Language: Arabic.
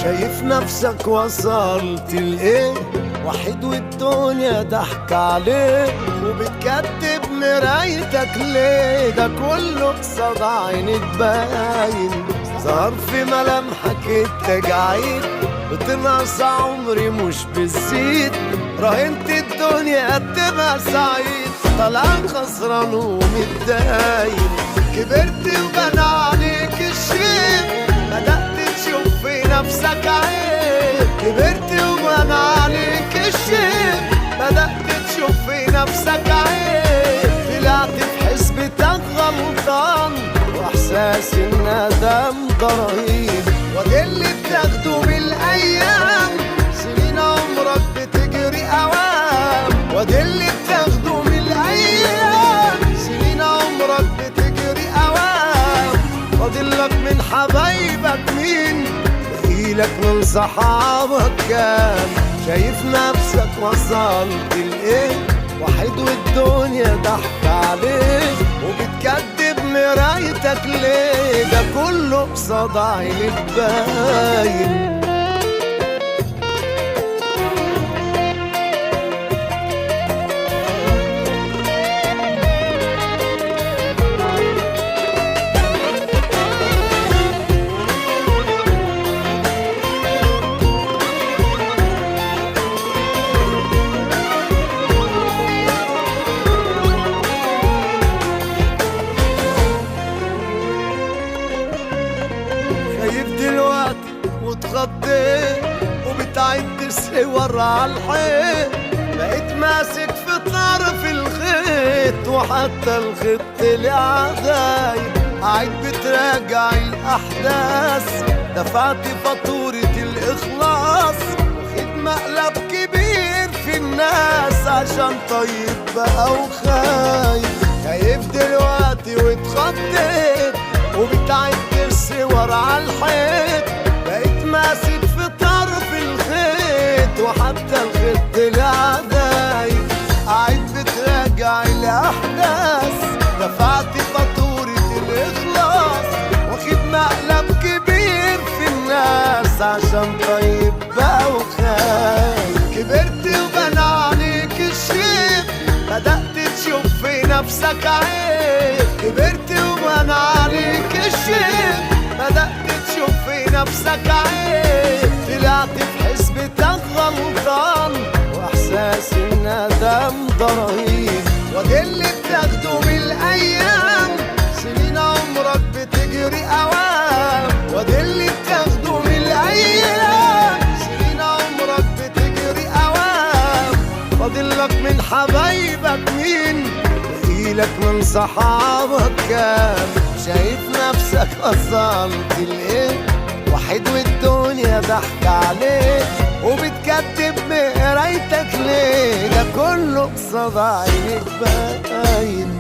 شايف نفسك وصلت لإيه؟ وحيد والدنيا ضحك عليك، وبتكدب مرايتك ليه؟ ده كله قصاد عينك باين، ظهر في ملامحك التجاعيد، بتنقص عمري مش بتزيد، راهنت الدنيا تبقى سعيد، طالع خسران ومتداين. كبرت وبنى عليك الشيء، بدأت تشوف في نفسك عيب. كبرت وبنى عليك الشيء، بدأت تشوف في نفسك عيب. طلعت في حسبتك غلطان، واحساس الندم ده رهيب، وده اللي بتاخده بالايام، سنين عمرك بتجري اوام. وده اللي بتاخده بالايام، سنين عمرك بتجري اوام. فاضلك من حبايبك مين؟ بقيلك من صحابك كام؟ شايف نفسك وصلت لايه؟ وحيد والدنيا ضحك عليك، وبتكدب مرايتك ليه؟ ده كله قصاد عينك باين. شايف دلوقتي واتخضيت، وبتعد الصور عالحيط، بقيت ماسك في طرف الخيط، وحتى الخيط طلع غايب. قاعد بتراجع الأحداث، دفعت فاتورة الإخلاص، واخد مقلب كبير في الناس، عشان طيب بقى وخايف. شايف دلوقتي واتخضيت، وبتعد الصور عالحيط، بقيت ماسك في طرف الخيط، وحتى الخيط طلع دايب. قاعد بتراجع الأحداث، دفعت فاتورة الإخلاص، واخد مقلب كبير في الناس، عشان طيب بقى وخايف. كبرت وبنى عليك الشيب، بدأت تشوف في نفسك عيب. كبرت وبنى عليك الشيب، بدأت تشوف في نفسك عيب. طلعت في حسبتك غلطان، واحساس الندم ده رهيب، وده اللي بتاخده بالايام، سنين عمرك بتجري اوام. وده اللي بتاخده بالايام، سنين عمرك بتجري اوام. فاضلك من حبايبك مين؟ بقيلك من صحابك كام؟ شايف نفسك وصلت لايه؟ وحيد والدنيا ضحك عليك، وبتكتب مرايتك ليه؟ ده كله قصاد عينك باين.